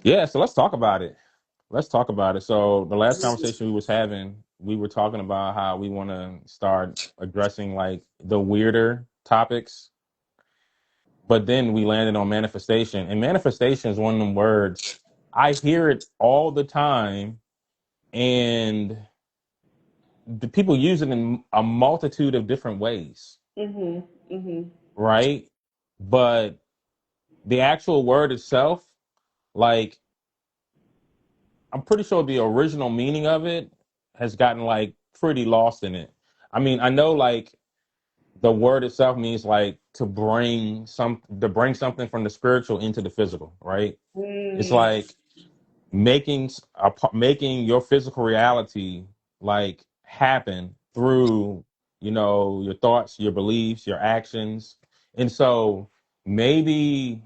Yeah, so let's talk about it. Let's talk about it. So the last conversation we was having, we were talking about how we want to start addressing like the weirder topics, but then we landed on manifestation. And manifestation is one of them words. I hear it all the time, and the people use it in a multitude of different ways, Mhm. Mhm. right? But the actual word itself, like I'm pretty sure the original meaning of it has gotten like pretty lost in it. I mean, I know like the word itself means like to bring something from the spiritual into the physical, right? It's Mm. like making your physical reality like happen through, your thoughts, your beliefs, your actions. And so maybe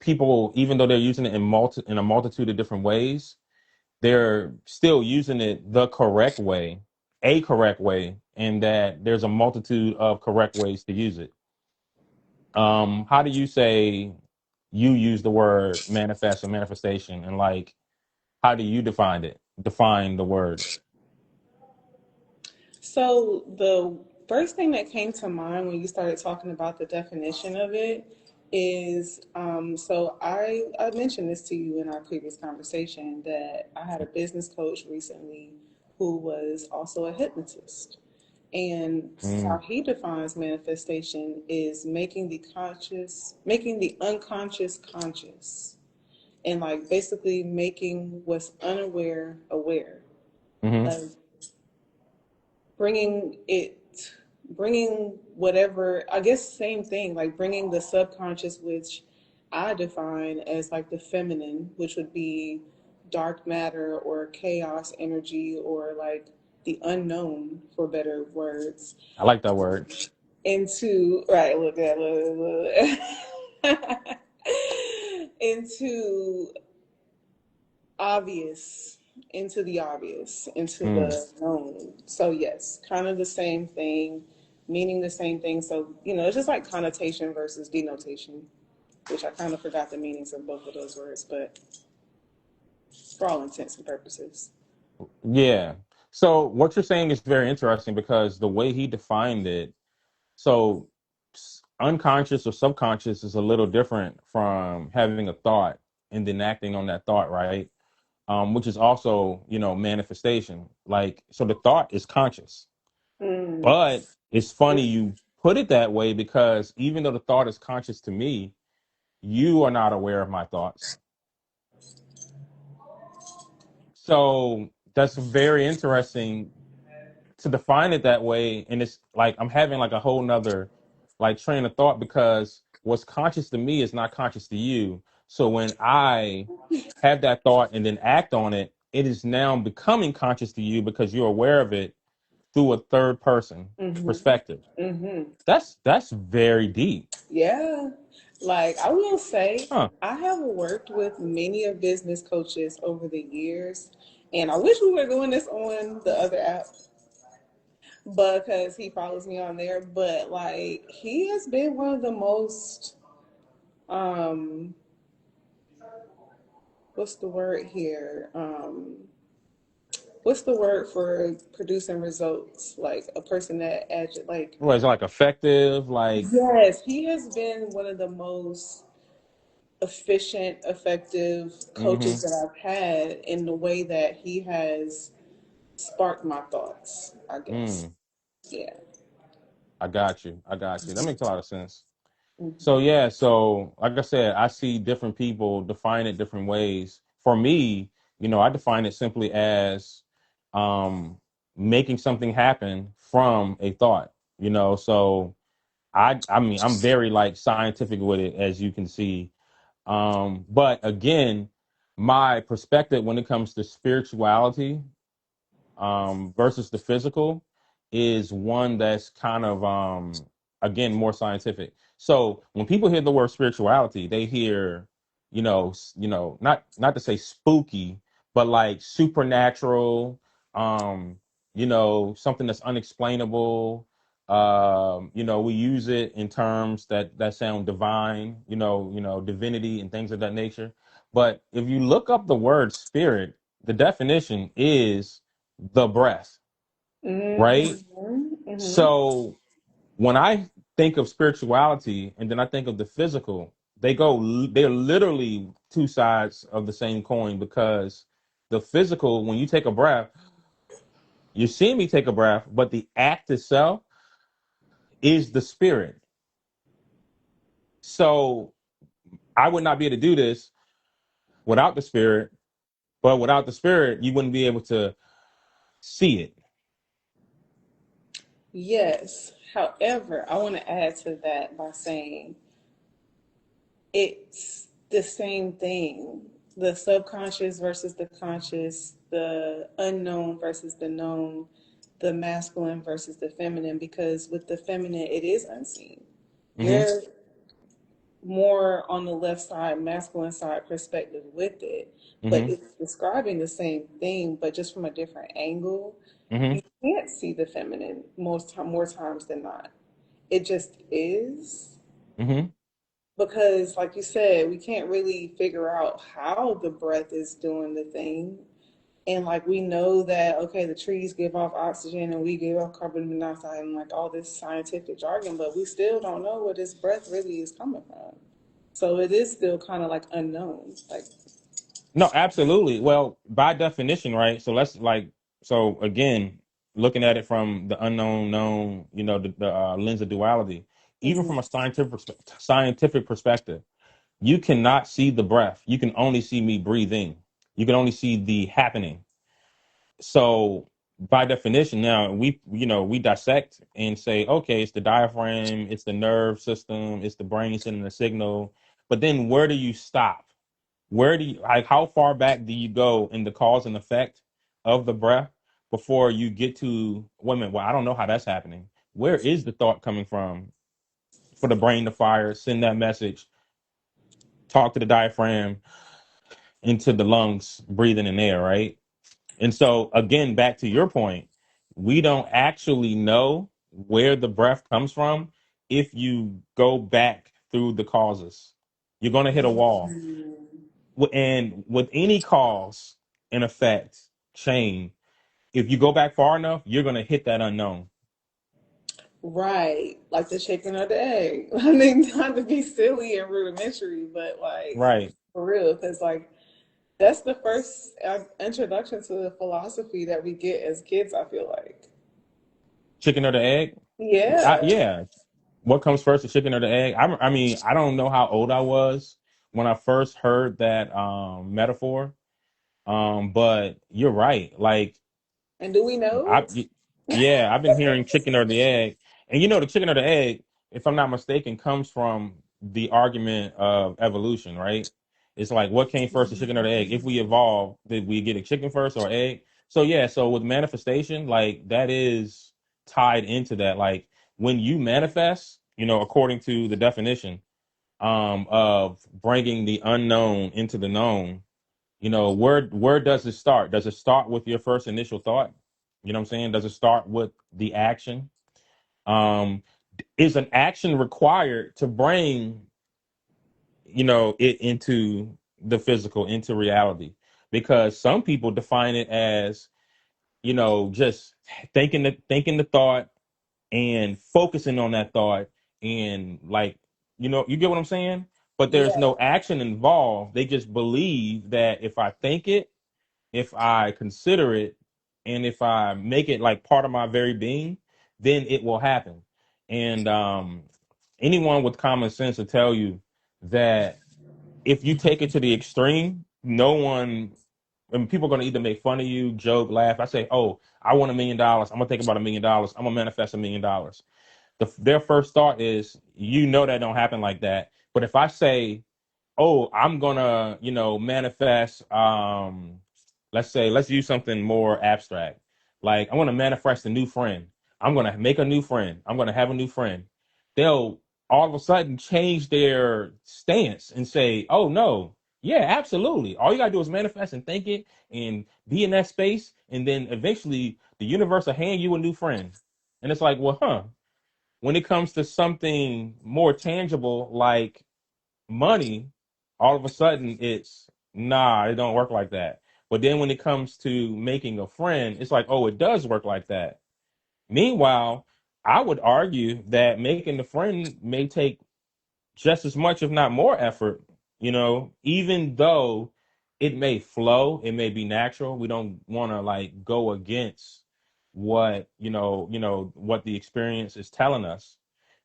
people, even though they're using it in a multitude of different ways, they're still using it the correct way, a correct way, and that there's a multitude of correct ways to use it. How do you say you use the word manifest or manifestation, and like how do you define the word? So the first thing that came to mind when you started talking about the definition of it is so I mentioned this to you in our previous conversation that I had a business coach recently who was also a hypnotist. And how Mm, he defines manifestation is making the unconscious conscious, and like basically making what's unaware aware. hmm. Like bringing it bringing whatever, I guess same thing, like bringing the subconscious, which I define as like the feminine, which would be dark matter or chaos energy or like the unknown, for better words, I like that word. into right, look at look. Into obvious, into the obvious, into Mm. the known. So yes, kind of the same thing, meaning the same thing. So it's just like connotation versus denotation, which I kind of forgot the meanings of both of those words, but for all intents and purposes. Yeah. So what you're saying is very interesting because the way he defined it, so unconscious or subconscious is a little different from having a thought and then acting on that thought, right? Which is also, manifestation. Like, so the thought is conscious, Mm. but it's funny you put it that way because even though the thought is conscious to me, you are not aware of my thoughts. So that's very interesting to define it that way. And it's like I'm having like a whole nother like train of thought because what's conscious to me is not conscious to you. So when I have that thought and then act on it, it is now becoming conscious to you because you're aware of it through a third person Mhm. perspective. Mhm. That's very deep. Yeah. Like I will say, Huh. I have worked with many of business coaches over the years, and I wish we were doing this on the other app because he follows me on there. But like he has been one of the most um what's the word here? What's the word for producing results? Like a person that like What is it like effective? Like, yes, he has been one of the most efficient, effective mm-hmm. coaches that I've had in the way that he has sparked my thoughts, I guess. Mm, Yeah. I got you. I got you. That makes a lot of sense. So Mhm. yeah, so like I said, I see different people define it different ways. For me, I define it simply as um making something happen from a thought, so I mean I'm very like scientific with it as you can see. But again, my perspective when it comes to spirituality versus the physical is one that's kind of again more scientific. So when people hear the word spirituality, they hear, not to say spooky, but like supernatural, um, something that's unexplainable. We use it in terms that sound divine, divinity and things of that nature. But if you look up the word spirit, the definition is the breath, right? Mm-hmm. Mm-hmm. So when I think of spirituality and then I think of the physical, they're literally two sides of the same coin, because the physical, when you take a breath, you're seeing me take a breath, but the act itself is the spirit. So I would not be able to do this without the spirit, but without the spirit, you wouldn't be able to see it. Yes. However, I want to add to that by saying it's the same thing. The subconscious versus the conscious, the unknown versus the known, the masculine versus the feminine, because with the feminine, it is unseen. Hmm. You're more on the left side, masculine side perspective with it, but Hmm. it's describing the same thing, but just from a different angle. Hmm. You can't see the feminine more times than not. It just is Hmm. because, like you said, we can't really figure out how the breath is doing the thing. And like we know that okay, the trees give off oxygen and we give off carbon monoxide and like all this scientific jargon, but we still don't know where this breath really is coming from. So it is still kind of like unknown. Like, No, absolutely. Well, by definition, right? So let's like, so again, looking at it from the unknown known, the lens of duality, even mhm. from a scientific perspective, you cannot see the breath. You can only see me breathing. You can only see the happening. So by definition, now we dissect and say, okay, it's the diaphragm, it's the nerve system, it's the brain sending the signal. But then where do you stop? Where do you like how far back do you go in the cause and effect of the breath before you get to women? Well, I don't know how that's happening. Where is the thought coming from for the brain to fire, send that message, talk to the diaphragm into the lungs, breathing in air, right? And so, again, back to your point, we don't actually know where the breath comes from if you go back through the causes. You're going to hit a wall. And with any cause and effect chain, if you go back far enough, you're going to hit that unknown. Right, like the chicken or the egg. I mean, not to be silly and rudimentary, but like Right. for real, because like that's the first introduction to the philosophy that we get as kids. I feel like, Chicken or the egg? yeah, Yeah. What comes first, the chicken or the egg? I mean, I don't know how old I was when I first heard that metaphor. But you're right. Like and do we know? I, yeah, I've been hearing chicken or the egg, and the chicken or the egg, if I'm not mistaken, comes from the argument of evolution, right? It's like what came first, the chicken or the egg? If we evolved, did we get a chicken first or egg? So yeah, so with manifestation, like that is tied into that. Like when you manifest, according to the definition of bringing the unknown into the known, where does it start? Does it start with your first initial thought? You know what I'm saying? Does it start with the action? Um, is an action required to bring, it into the physical, into reality? Because some people define it as, just thinking the thought and focusing on that thought and like, you get what I'm saying? But there's Yeah, no action involved. They just believe that if I think it, if I consider it, and if I make it like part of my very being, then it will happen. And anyone with common sense will tell you that if you take it to the extreme, no one, I mean, people are going to either make fun of you, joke, laugh. I say, oh, I want $1 million. I'm going to think about $1 million. I'm going to manifest $1 million. Their first thought is, that don't happen like that. But if I say, oh, I'm gonna, manifest, let's use something more abstract. Like I want to manifest a new friend. I'm gonna make a new friend. I'm gonna have a new friend. They'll all of a sudden change their stance and say, oh no, yeah, absolutely. All you gotta do is manifest and think it and be in that space, and then eventually the universe will hand you a new friend. And it's like, well, when it comes to something more tangible like money, all of a sudden it's Nah, it don't work like that. But then when it comes to making a friend, it's like, oh, it does work like that. Meanwhile, I would argue that making a friend may take just as much, if not more effort, even though it may flow, it may be natural. We don't want to like go against what, what the experience is telling us.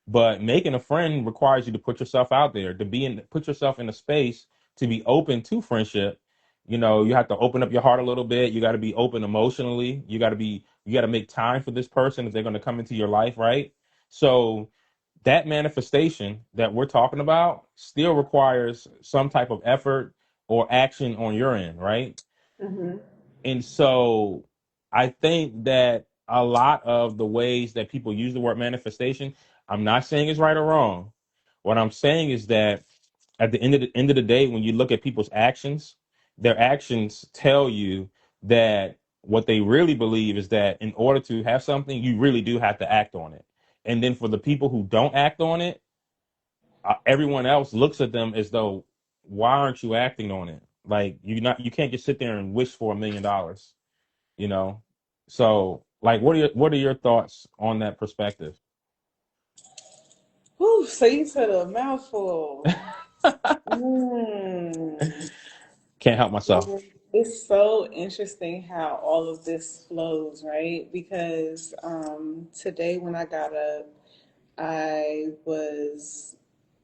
But making a friend requires you to put yourself out there, put yourself in a space to be open to friendship. You have to open up your heart a little bit. You got to be open emotionally. You got to make time for this person if they're going to come into your life, right? So that manifestation that we're talking about still requires some type of effort or action on your end, right? Hmm. And so I think that a lot of the ways that people use the word manifestation, I'm not saying it's right or wrong. What I'm saying is that at the end of the day, when you look at people's actions, their actions tell you that what they really believe is that in order to have something, you really do have to act on it. And then for the people who don't act on it, everyone else looks at them as though, why aren't you acting on it? Like you can't just sit there and wish for $1 million, you know? So like, what are your thoughts on that perspective? Whew, so you said a mouthful. Mm. Can't help myself. It's so interesting how all of this flows, right? Because today when I got up, I was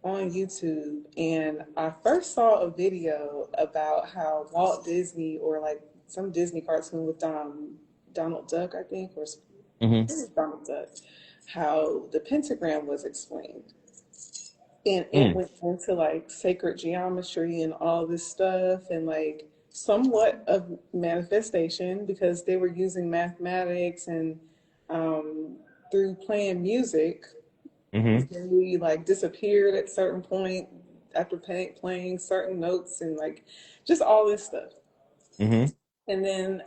on YouTube and I first saw a video about how Walt Disney or like some Disney cartoon with Donald Duck, I think, or it Hmm. was Donald Duck, how the pentagram was explained. And it Mm. went into like sacred geometry and all this stuff and like somewhat of manifestation because they were using mathematics and um, through playing music Hmm. they like disappeared at certain point after playing certain notes and like just all this stuff. Hmm. And then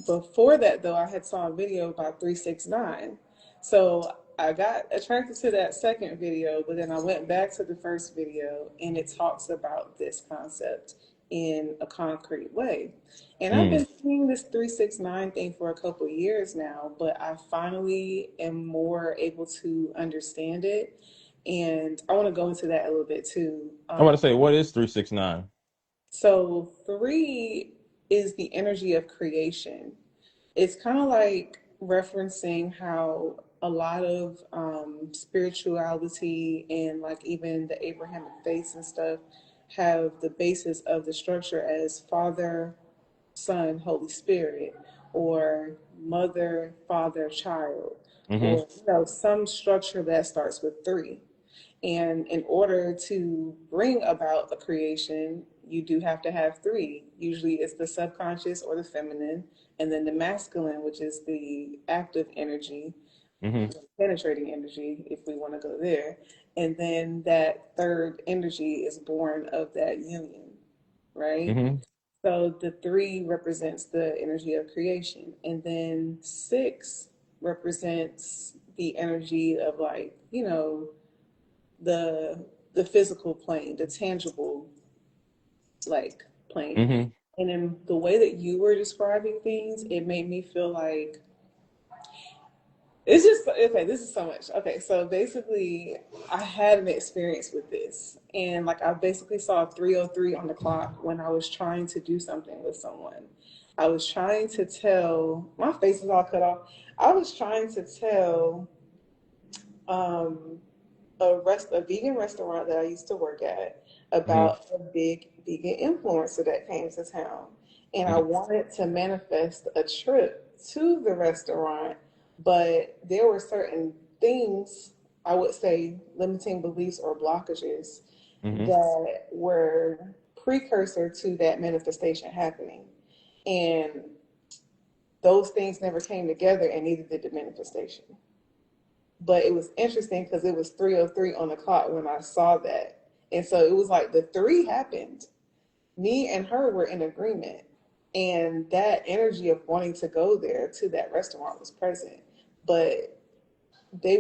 before that, though, I had saw a video about 369. So I got attracted to that second video, but then I went back to the first video and it talks about this concept in a concrete way. And I've Mm. been seeing this 369 thing for a couple years now, but I finally am more able to understand it. And I want to go into that a little bit too. I'm about to say, what is 369? So, three is the energy of creation. It's kind of like referencing how a lot of spirituality and like even the Abrahamic faiths and stuff have the basis of the structure as Father, Son, Holy Spirit, or Mother, Father, Child, Hmm. or some structure that starts with three. And in order to bring about a creation, you do have to have three. Usually it's the subconscious or the feminine, and then the masculine, which is the active energy, Hmm. penetrating energy, if we want to go there. And then that third energy is born of that union, right? Hmm. So the three represents the energy of creation. And then six represents the energy of like, the the physical plane, the tangible like plane. Hmm. And in the way that you were describing things, it made me feel like it's just okay. This is so much. Okay, so basically, I had an experience with this, and like I basically saw 3:03 on the clock when I was trying to do something with someone. I was trying to tell my face is all cut off. I was trying to tell um, a vegan restaurant that I used to work at Hmm. about a big vegan influencer that came to town. And I Hmm. wanted to manifest a trip to the restaurant, but there were certain things, I would say limiting beliefs or blockages Hmm. that were precursor to that manifestation happening. And those things never came together and neither did the manifestation. But it was interesting because it was 3:03 on the clock when I saw that. And so it was like the three happened. Me and her were in agreement. And that energy of wanting to go there to that restaurant was present. But they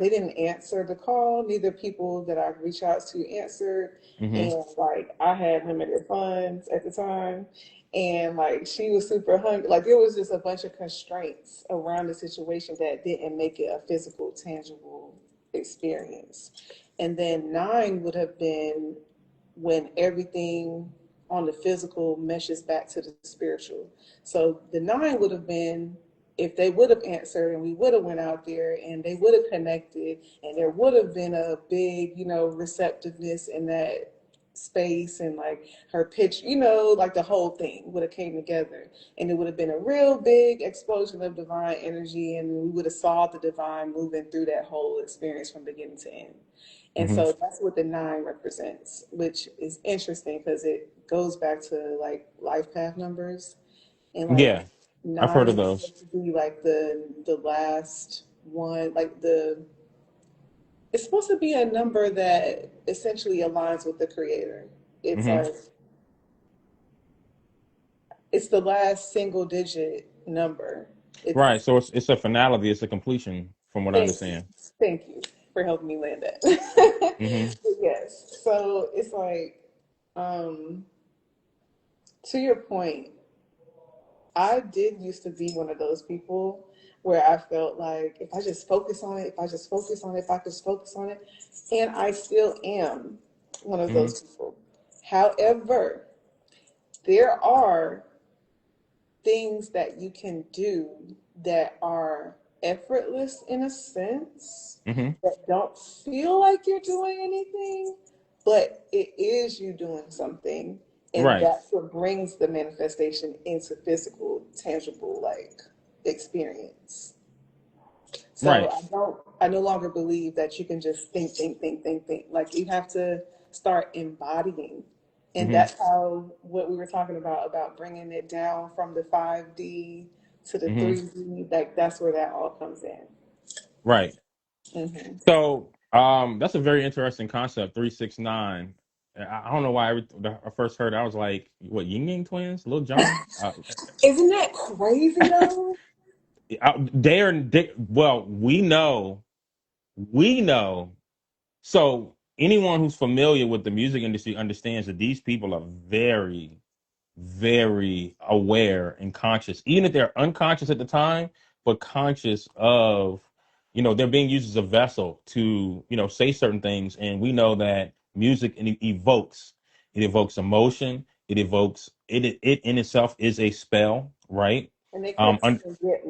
didn't answer the call. Neither people that I reached out to answered. Mm-hmm. And like I had limited funds at the time. And like she was super hungry. Like there was just a bunch of constraints around the situation that didn't make it a physical, tangible experience. And then nine would have been when everything on the physical meshes back to the spiritual. So the nine would have been if they would have answered and we would have went out there and they would have connected and there would have been a big, receptiveness in that space and like her pitch, like the whole thing would have came together and it would have been a real big explosion of divine energy and we would have saw the divine moving through that whole experience from beginning to end. And Mm-hmm. so that's what the nine represents, which is interesting because it goes back to like life path numbers and like Yeah, I've heard nine of is those. supposed to be like the last one, like the it's supposed to be a number that essentially aligns with the creator. It's Mm-hmm. like it's the last single digit number. Right. It's So it's a finality. It's a completion, from what I thank you, understand. thank you for helping me land that. Mm-hmm. But yes, so it's like um, to your point, I did used to be one of those people where I felt like if I just focus on it, if I just focus on it, if I just focus on it, and I still am one of Mm-hmm. those people. However, there are things that you can do that are effortless in a sense Mm-hmm. that don't feel like you're doing anything, but it is you doing something. And Right. that's what brings the manifestation into physical, tangible, like experience. So Right. I no longer believe that you can just think. Like you have to start embodying. And Mm-hmm. that's how what we were talking about bringing it down from the 5D to the Mm-hmm. 3D, like that's where that all comes in. Right. Hmm. So that's a very interesting concept. 369. I don't know why I first heard it, I was like, what, Yin Yang twins? Little John? Isn't that crazy though? Well, we know. So anyone who's familiar with the music industry understands that these people are very, very aware and conscious, even if they're unconscious at the time, but conscious of, they're being used as a vessel to, say certain things. And we know that music it evokes emotion, it in itself is a spell, right? And they Um, kept saying get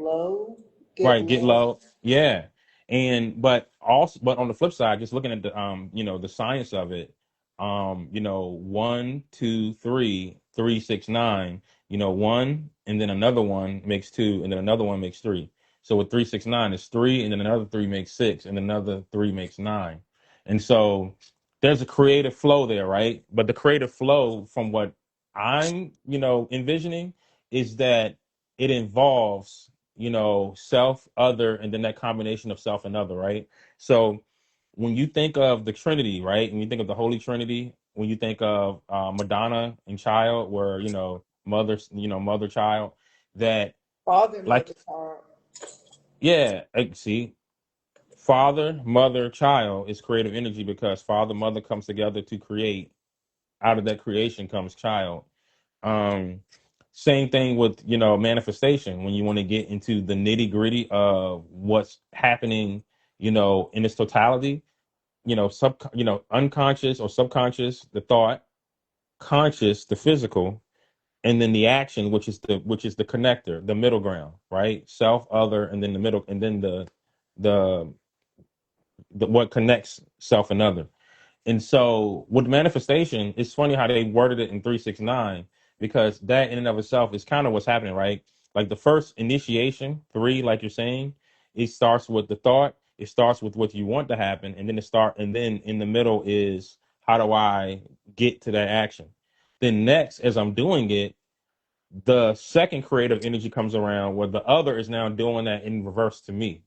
Right, get low. low. Yeah. But on the flip side, just looking at the science of it, 1, 2, 3, 3, 6, 9, one and then another one makes two, and then another one makes three. So with 3, 6, 9, it's three, and then another three makes six, and another three makes nine. And so there's a creative flow there, right? But the creative flow from what I'm, envisioning is that it involves self, other, and then that combination of self and other, right? So when you think of the Trinity, right? When you think of the Holy Trinity, when you think of Madonna and child, where, mother, child, that Father, like, mother, child. yeah, see, father, mother, child is creative energy because father, mother comes together to create. Out of that creation comes child. Um, Same thing with, manifestation. When you want to get into the nitty gritty of what's happening, in its totality, unconscious or subconscious, the thought, conscious, the physical, and then the action, which is the connector, the middle ground, right? Self, other, and then the middle, and then the, the what connects self and other. And so with manifestation, it's funny how they worded it in 369 because that in and of itself is kind of what's happening, right? Like the first initiation, three, like you're saying, it starts with the thought, it starts with what you want to happen, and then in the middle is how do I get to that action? Then next, as I'm doing it, the second creative energy comes around where the other is now doing that in reverse to me.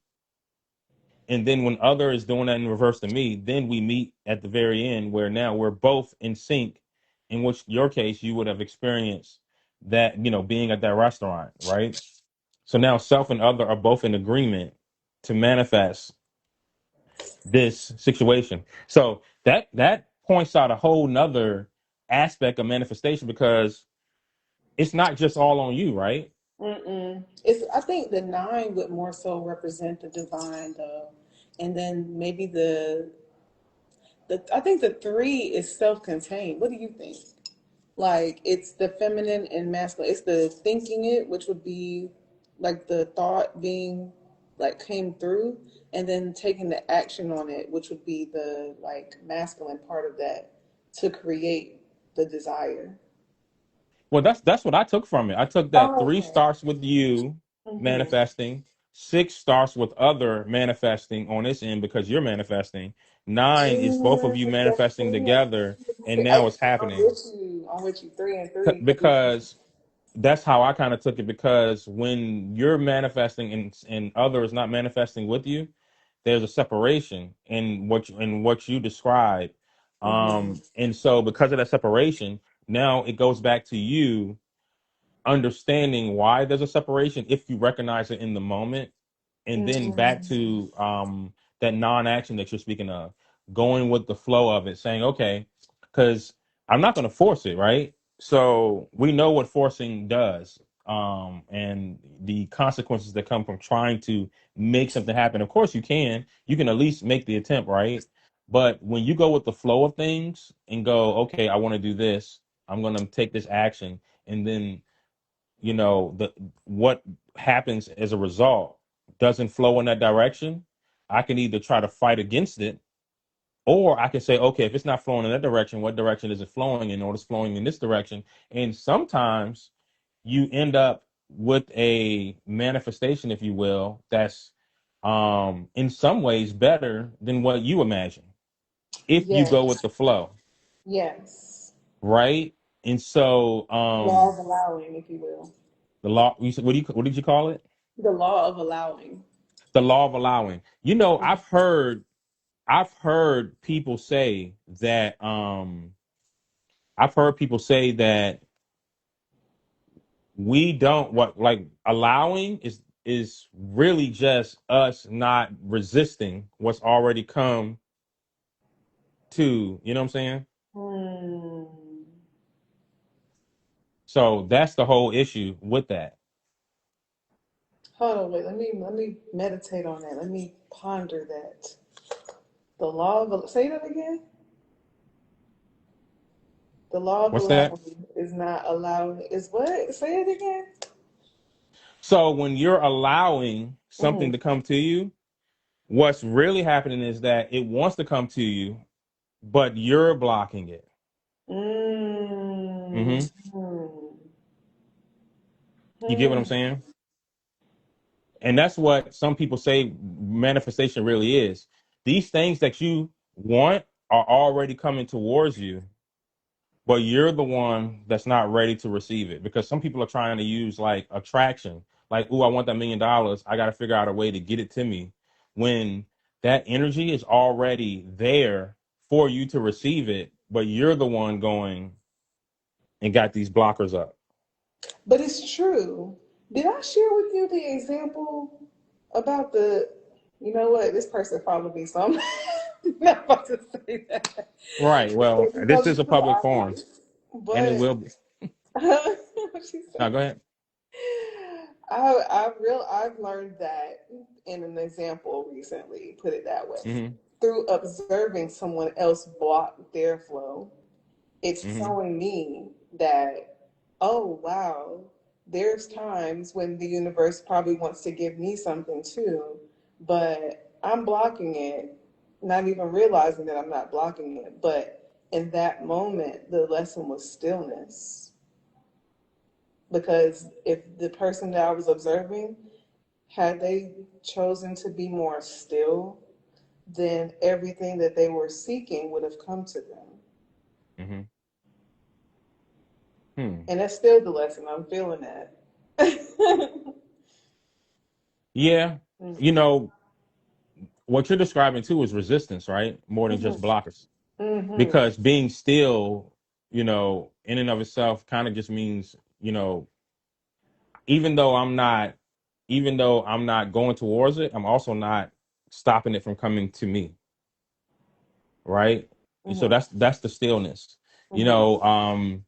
And then when other is doing that in reverse to me, then we meet at the very end where now we're both in sync, in which your case you would have experienced that, being at that restaurant, right? So now self and other are both in agreement to manifest. this situation. So that points out a whole nother aspect of manifestation because it's not just all on you, right? Mm-mm. It's. I think the nine would more so represent the divine, though, and then maybe the. I think the three is self-contained. What do you think? Like it's the feminine and masculine. It's the thinking it, which would be like the thought being like came through, and then taking the action on it, which would be the like masculine part of that to create the desire. Well, that's what I took from it. I took that Oh, three okay. starts with you Mm-hmm. manifesting, six starts with other manifesting on this end because you're manifesting. Nine is both of you That's manifesting three and together, and three. now it's happening I'm with you. Three and three. because that's how I kind of took it. Because when you're manifesting and others not manifesting with you, there's a separation in what you describe. Mm-hmm. And so because of that separation, now it goes back to you understanding why there's a separation if you recognize it in the moment, and then back Mm-hmm. to that non-action that you're speaking of, going with the flow of it, saying okay, because I'm not going to force it, right? So we know what forcing does, and the consequences that come from trying to make something happen. Of course you can at least make the attempt, right? But when you go with the flow of things and go, okay, I want to do this, I'm going to take this action, and then the what happens as a result doesn't flow in that direction, I can either try to fight against it, or I can say, okay, if it's not flowing in that direction, what direction is it flowing in? Or it's flowing in this direction. And sometimes you end up with a manifestation, if you will, that's in some ways better than what you imagine if you go with Yes. the flow, Yes. right? And so Law of allowing, if you will. the law, you said, what did you call it? The law of allowing. The law of allowing. I've heard people say that I've heard people say that we don't what like allowing is really just us not resisting what's already come to, you know what I'm saying? Hmm. So that's the whole issue with that. Hold on, wait. Let me meditate on that. Let me ponder that. The law of say that again. The law of What's that? allowing is not allowing. Is what? Say it again. So when you're allowing something Mm. to come to you, what's really happening is that it wants to come to you, but you're blocking it. Mm. Hmm. Hmm. You get what I'm Hmm. saying? And that's what some people say manifestation really is. These things that you want are already coming towards you, but you're the one that's not ready to receive it because some people are trying to use like attraction, like, "Ooh, I want that $1 million. I got to figure out a way to get it to me." When that energy is already there for you to receive it, but you're the one going and got these blockers up. But it's true. Did I share with you the example about the? You know what? This person followed me, so I'm not about to say that Right. Well, this because is it's a too public forum, obvious. and it But will be. she No, said, go ahead. I've learned that in an example recently. Put it that way, Hmm. through observing someone else block their flow, it's Hmm. showing me that, oh wow, there's times when the universe probably wants to give me something too, but I'm blocking it, not even realizing that I'm not blocking it. But in that moment, the lesson was stillness. Because if the person that I was observing, had they chosen to be more still, then everything that they were seeking would have come to them. Hmm. Hmm. And that's still the lesson. I'm feeling that. Yeah. You Mm-hmm. know, what you're describing too is resistance, right? More than just blockers. Mm-hmm. Because being still, in and of itself kind of just means, even though I'm not, even though I'm not going towards it, I'm also not stopping it from coming to me, right? So Mhm. that's the stillness. You Mhm. know,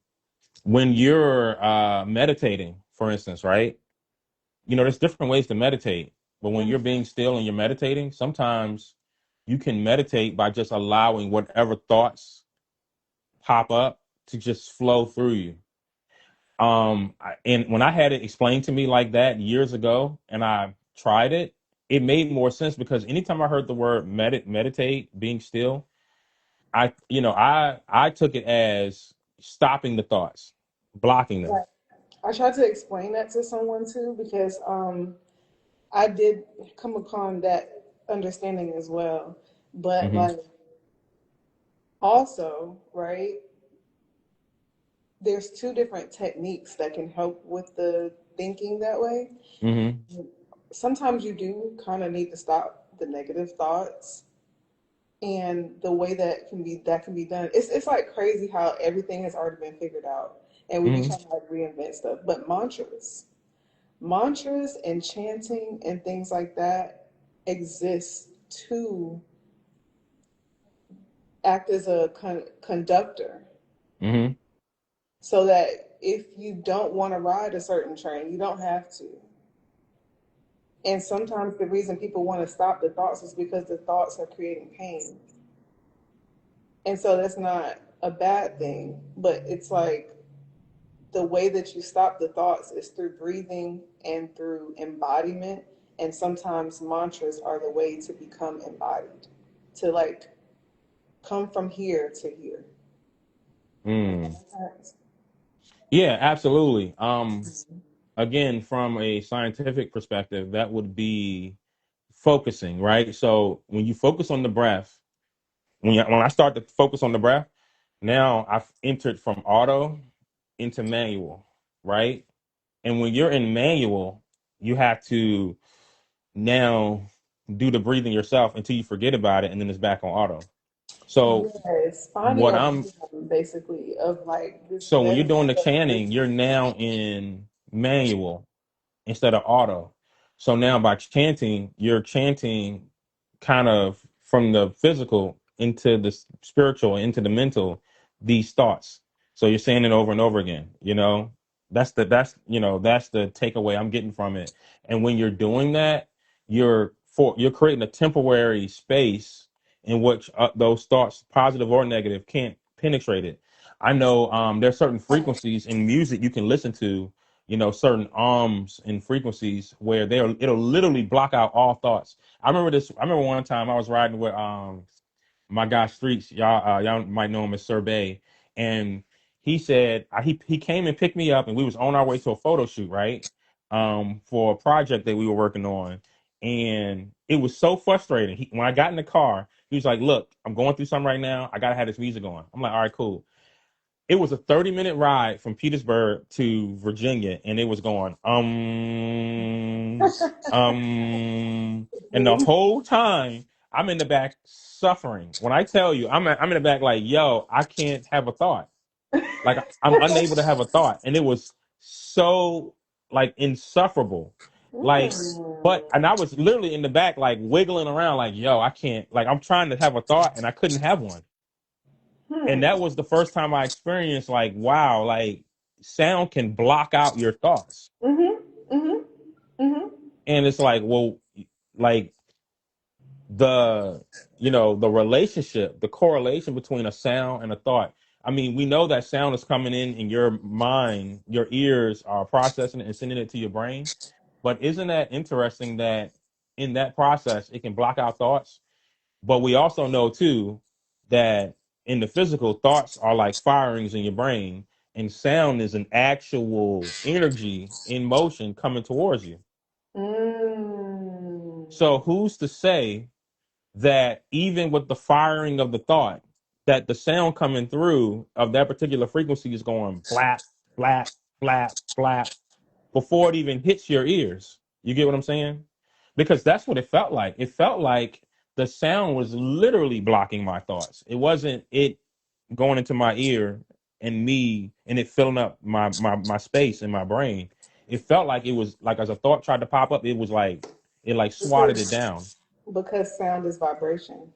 when you're meditating, for instance, right? You know, there's different ways to meditate, but when you're Mhm. being still and you're meditating, sometimes you can meditate by just allowing whatever thoughts pop up to just flow through you. And when I had it explained to me like that years ago and I tried it, it made more sense because anytime I heard the word meditate, being still, I took it as stopping the thoughts, blocking them. Right. I tried to explain that to someone too because I did come upon that understanding as well. But Hmm. like also, right, there's two different techniques that can help with the thinking that way. Hmm. Sometimes you do kind of need to stop the negative thoughts, and the way that can be done, it's like crazy how everything has already been figured out and we be Hmm. trying to like reinvent stuff. But mantras and chanting and things like that exist to act as a conductor, Hmm. so that if you don't want to ride a certain train, you don't have to. And sometimes the reason people want to stop the thoughts is because the thoughts are creating pain. And so that's not a bad thing, but it's like the way that you stop the thoughts is through breathing and through embodiment. And sometimes mantras are the way to become embodied, to like come from here to here. Does that Mm. make sense? Yeah, absolutely. Again, from a scientific perspective, that would be focusing, right? So when you focus on the breath, when I start to focus on the breath, now I've entered from auto into manual, right? And when you're in manual, you have to now do the breathing yourself until you forget about it, and then it's back on auto. So Yes, finding what a I'm rhythm basically of like this so when you're better doing the of chanting, this. you're now in manual instead of auto. So now by chanting, you're chanting kind of from the physical into the spiritual, into the mental, these thoughts. So you're saying it over and over again, that's the takeaway I'm getting from it. And when you're doing that, you're creating a temporary space in which those thoughts, positive or negative, can't penetrate it. I know there's certain frequencies in music you can listen to, certain arms and frequencies where it'll literally block out all thoughts. I remember one time I was riding with my guy Streets. Y'all might know him as Sir Bay. And he said he came and picked me up and we was on our way to a photo shoot, right? For a project that we were working on. And it was so frustrating. When I got in the car, he was like, "Look, I'm going through something right now. I gotta have this music on." I'm like, "All right, cool." It was a 30-minute ride from Petersburg to Virginia, and it was going and the whole time I'm in the back suffering. When I tell you, I'm in the back like, yo, I can't have a thought. Like I'm unable to have a thought, and it was so like insufferable. Like, and I was literally in the back like wiggling around, like, yo, I can't. Like I'm trying to have a thought, and I couldn't have one. And Hmm. that was the first time I experienced like, wow, like sound can block out your thoughts. Mhm. Mhm. Mhm. And it's like, well, like the the relationship, the correlation between a sound and a thought. I mean, we know that sound is coming in your mind, your ears are processing it and sending it to your brain. But isn't that interesting that in that process it can block out thoughts? But we also know too that in the physical, thoughts are like firings in your brain, and sound is an actual energy in motion coming towards you. Mm. So who's to say that even with the firing of the thought, that the sound coming through of that particular frequency is going flap, flap, flap, flap before it even hits your ears? You get what I'm saying? Because that's what it felt like. It felt like the sound was literally blocking my thoughts. It wasn't it going into my ear and me and it filling up my space in my brain. It felt like it was like as a thought tried to pop up, it was like it like swatted it down. because sound is vibration.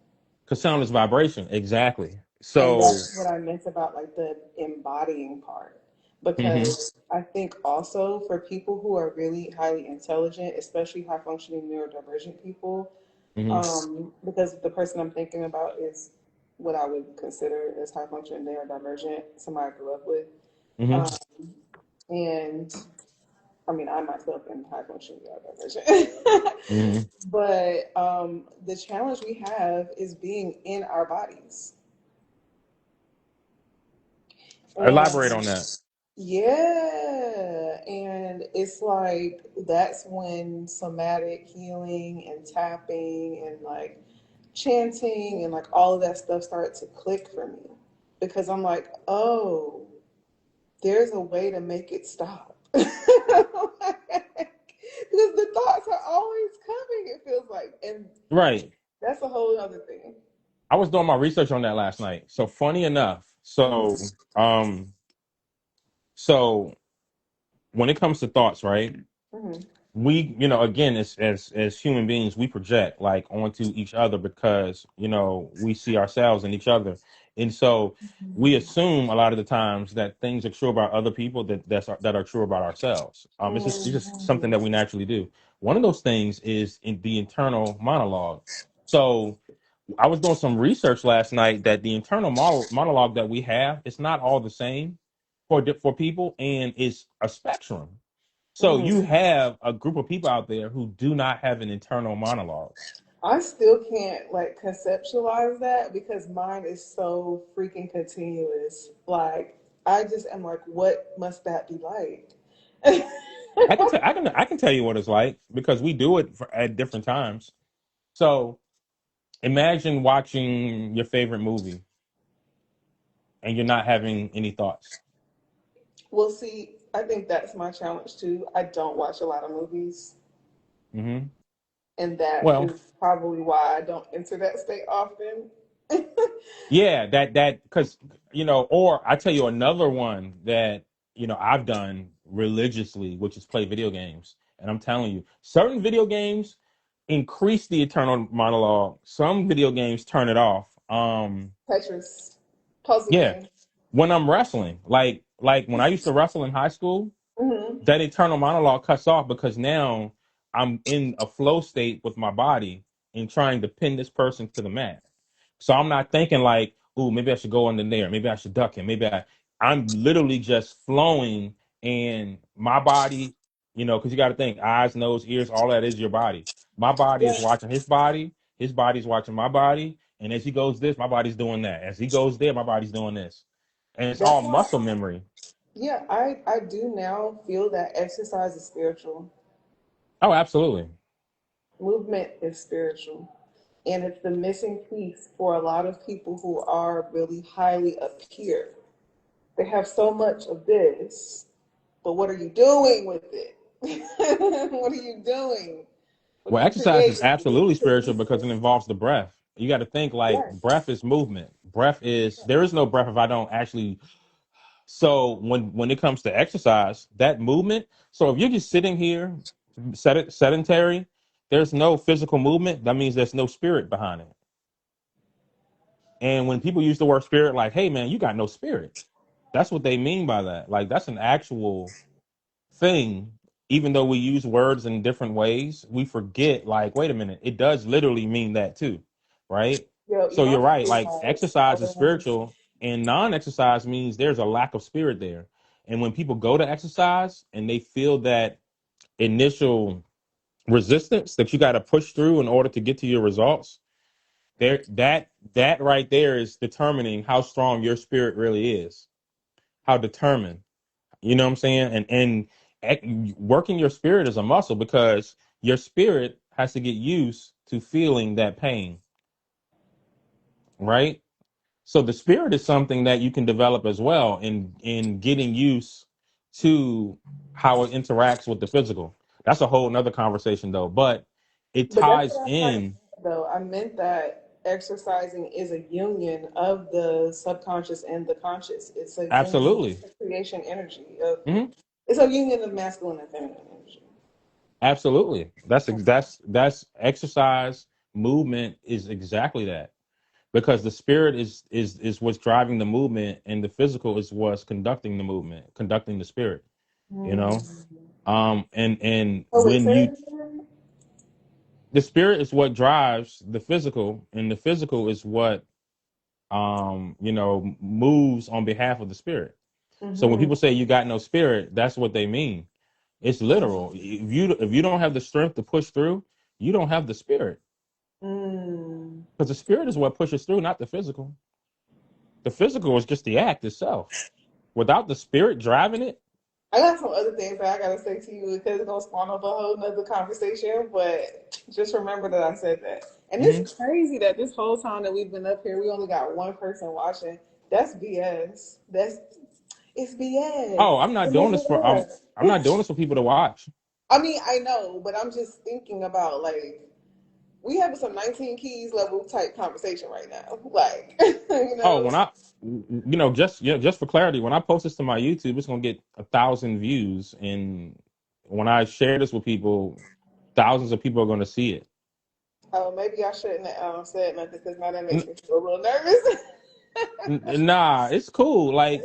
Because sound is vibration. Exactly. And So, that's what I meant about like the embodying part. hmm Because I think also for people who are really highly intelligent, especially high functioning neurodivergent people, hmm because the person I'm thinking about is what I would consider as high functioning neurodivergent, somebody I grew up with. hmm Um, and I mean, I myself am high functioning neurodivergent. hmm But the challenge we have is being in our bodies. elaborate And on that. yeah, and it's like that's when somatic healing and tapping and like chanting and like all of that stuff started to click for me because I'm like, oh, there's a way to make it stop. Because the thoughts are always coming, it feels like. And Right. that's a whole other thing. I was doing my research on that last night. So funny enough, so when it comes to thoughts, right? Hmm. We, again, as human beings, we project like onto each other because, we see ourselves in each other. And so we assume a lot of the times that things are true about other people that are true about ourselves. It's just something that we naturally do. One of those things is in the internal monologue. So I was doing some research last night that the internal monologue that we have, it's not all the same for people, and it's a spectrum. So you Hmm. have a group of people out there who do not have an internal monologue. I still can't like conceptualize that because mine is so freaking continuous. Like I just am like, what must that be like? I can tell you what it's like because we do it at different times. So imagine watching your favorite movie and you're not having any thoughts. Well, see, I think that's my challenge too. I don't watch a lot of movies, hmm and that Well, is probably why I don't enter that state often. yeah, that because or I tell you another one that I've done religiously, which is play video games. And I'm telling you, certain video games increase the internal monologue. Some video games turn it off. Tetris, puzzle Yeah, game. when I'm wrestling, like when I used to wrestle in high school, Hmm. that internal monologue cuts off because now I'm in a flow state with my body and trying to pin this person to the mat. So I'm not thinking like, "Ooh, maybe I should go under there. Maybe I should duck him. I'm literally just flowing, and my body, because you got to think eyes, nose, ears, all that is your body. My body is Yeah, watching his body's watching my body, and as he goes this, my body's doing that. As he goes there, my body's doing this, and it's all that's why. muscle memory. Yeah, I do now feel that exercise is spiritual. Oh, absolutely. Movement is spiritual. And it's the missing piece for a lot of people who are really highly up here. They have so much of this, but what are you doing with it? What are you doing? What are Well, you exercise is creating? absolutely spiritual because it involves the breath. You got to think like Yes. breath is movement. There is no breath if I don't actually. So when it comes to exercise, that movement. So if you're just sitting here, sedentary, there's no physical movement. That means there's no spirit behind it. And when people use the word spirit, like, "Hey man, you got no spirit," that's what they mean by that. Like that's an actual thing. Even though we use words in different ways, we forget. Like, wait a minute, it does literally mean that too, right? Yo, you So know, you're I right. Like realized, exercise is spiritual, and non-exercise means there's a lack of spirit there. And when people go to exercise and they feel that initial resistance that you got to push through in order to get to your results, there that right there is determining how strong your spirit really is. How determined. You know what I'm saying? Working your spirit is a muscle because your spirit has to get used to feeling that pain, right? So the spirit is something that you can develop as well in getting used to how it interacts with the physical. That's a whole nother conversation though, but it but that's ties what I meant in though. I meant that exercising is a union of the subconscious and the conscious. It's a union, absolutely. it's a creation energy of hmm it's a union of masculine and feminine energy. Absolutely. That's exercise. movement is exactly that, because the spirit is what's driving the movement, and the physical is what's conducting the movement, conducting the spirit. You know, Mm. and Oh wait, when say you it again. the spirit is what drives the physical, and the physical is what moves on behalf of the spirit. So when Mm-hmm. people say you got no spirit, that's what they mean. It's literal. If you don't have the strength to push through, you don't have the spirit, Mm. because the spirit is what pushes through, not the physical. The physical is just the act itself. Without the spirit driving it. I got some other things that I gotta say to you because it's gonna spawn up a whole nother conversation. But just remember that I said that. And Mhm. it's crazy that this whole time that we've been up here, we only got one person watching. That's BS. It's BS. Oh, I'm not It doing never this for was. I'm not doing this for people to watch. I mean, I know, but I'm just thinking about like we having some 19 keys level type conversation right now. Like, you Oh, know. when just for clarity, when I post this to my YouTube, it's gonna get 1,000 views, and when I share this with people, thousands of people are gonna see it. Oh, maybe I shouldn't have said nothing because now that makes me feel a little nervous. Nah, it's cool. Like,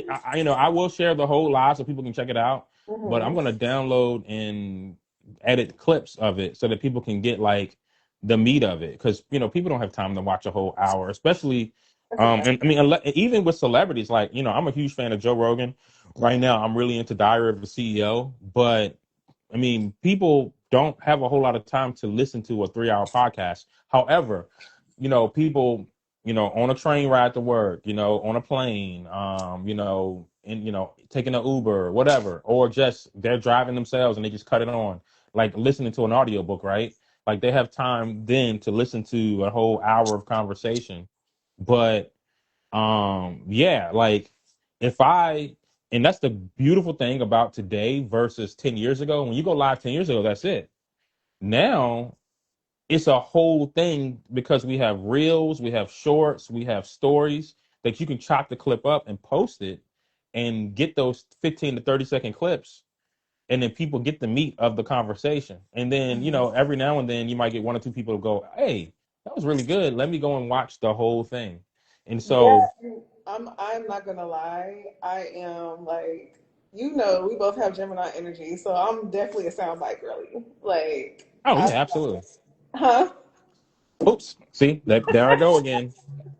I will share the whole live so people can check it out, but I'm Hmm. gonna download and edit clips of it so that people can get like the meat of it. Because people don't have time to watch a whole hour, especially. That's a fact. And I mean, even with celebrities, like I'm a huge fan of Joe Rogan. Right now, I'm really into Diary of a CEO, but I mean, people don't have a whole lot of time to listen to a 3 hour podcast. However, people, on a train ride to work, on a plane, and taking an Uber, whatever, or just they're driving themselves and they just cut it on, like listening to an audiobook, right? Like they have time then to listen to a whole hour of conversation. But yeah, like if I and that's the beautiful thing about today versus 10 years ago. When you go live 10 years ago, that's it. Now it's a whole thing because we have reels, we have shorts, we have stories that you can chop the clip up and post it and get those 15 to 30-second clips, and then people get the meat of the conversation. And then, every now and then you might get one or two people to go, "Hey, that was really good. Let me go and watch the whole thing." And Yeah, so, I'm not gonna lie. I am like, we both have Gemini energy, so I'm definitely a soundbite girly. Like, oh yeah, absolutely. huh? Oops. See, there I go again.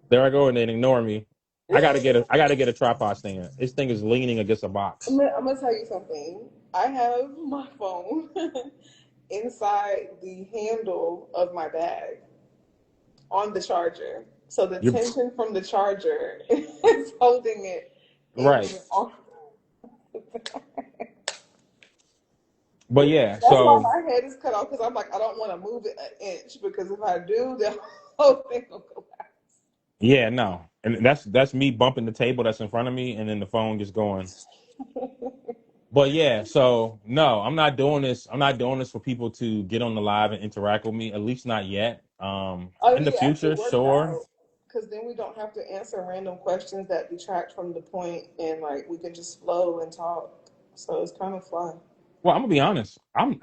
There I go, and then ignore me. I gotta get a tripod stand. This thing is leaning against a box. I'm gonna tell you something. I have my phone inside the handle of my bag on the charger, so the You're tension from the charger is holding it in right. on. But yeah, That's why so my head is cut off because I'm like, I don't want to move it an inch because if I do, the whole thing will collapse. yeah, no. And that's me bumping the table that's in front of me, and then the phone just going. But yeah, so no, I'm not doing this. I'm not doing this for people to get on the live and interact with me, at least not yet. Oh, In the it actually future, worked sure. out because then we don't have to answer random questions that detract from the point, and like we can just flow and talk. So it's kind of fun. Well, I'm gonna be honest. I'm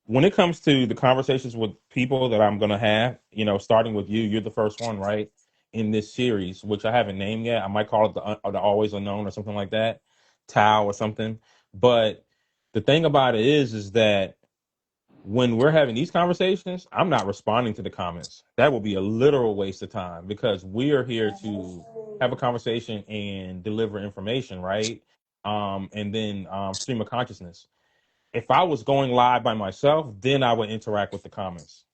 when it comes to the conversations with people that I'm gonna have, starting with you, you're the first one, right, in this series, which I haven't named yet. I might call it the always unknown or something like that, Tao or something. But the thing about it is that when we're having these conversations, I'm not responding to the comments. That will be a literal waste of time because we are here to have a conversation and deliver information, right? And then stream of consciousness. If I was going live by myself, then I would interact with the comments.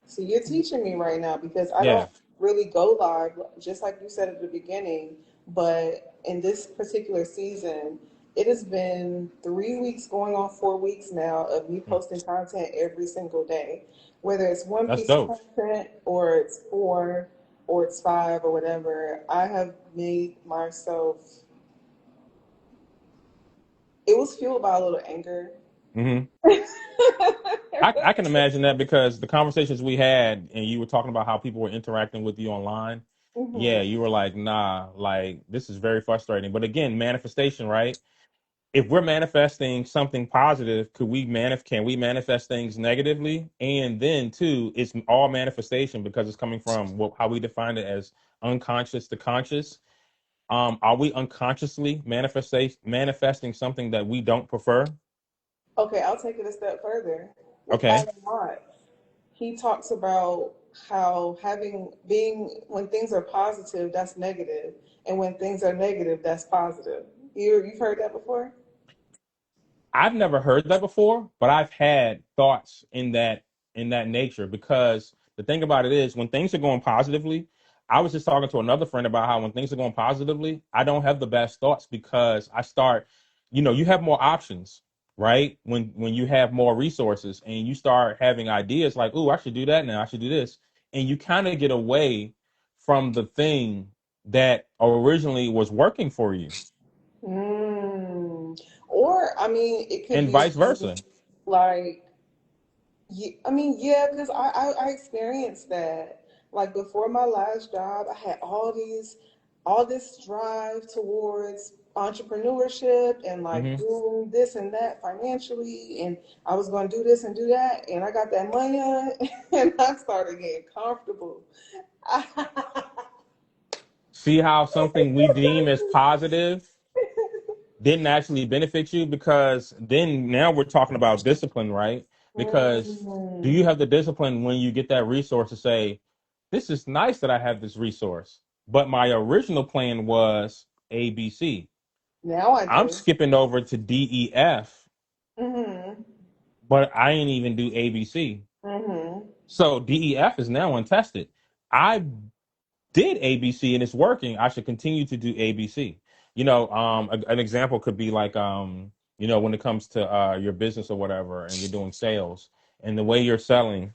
So you're teaching me right now because I Yeah, don't really go live, just like you said at the beginning. But in this particular season, it has been 3 weeks going on 4 weeks now of me mm, posting content every single day, whether it's one that's piece of dope. content or it's four or it's five or whatever. I have made myself. It was fueled by a little anger. Hmm. I can imagine that because the conversations we had, and you were talking about how people were interacting with you online. Yeah, Hmm. you were like, nah, like this is very frustrating. But again, manifestation, right? if we're manifesting something positive, can we manifest things negatively? And then too, it's all manifestation because it's coming from how we define it as unconscious to conscious. Are we unconsciously manifesting something that we don't prefer? Okay, I'll take it a step further. With Okay. Alan Watts, he talks about how having being when things are positive, that's negative, and when things are negative, that's positive. You've heard that before? I've never heard that before, but I've had thoughts in that nature because the thing about it is when things are going positively, I was just talking to another friend about how when things are going positively, I don't have the best thoughts because I start, you have more options, right? When you have more resources and you start having ideas like, "Ooh, I should do that now. I should do this." And you kind of get away from the thing that originally was working for you Mm. Or I mean, it could and be vice versa. like I mean, yeah, because I experienced that. Like before my last job, I had all this drive towards entrepreneurship and like Hmm. doing this and that financially, and I was going to do this and do that, and I got that money, and I started getting comfortable. See how something we deem as positive didn't actually benefit you because then now we're talking about discipline, right? Because do you Mm. have the discipline when you get that resource to say, this is nice that I have this resource, but my original plan was ABC. Now I I'm do. skipping over to DEF, Hmm. but I ain't even do ABC. Hmm. So DEF is now untested. I did ABC and it's working, I should continue to do ABC. An example could be like, when it comes to your business or whatever, and you're doing sales, and the way you're selling,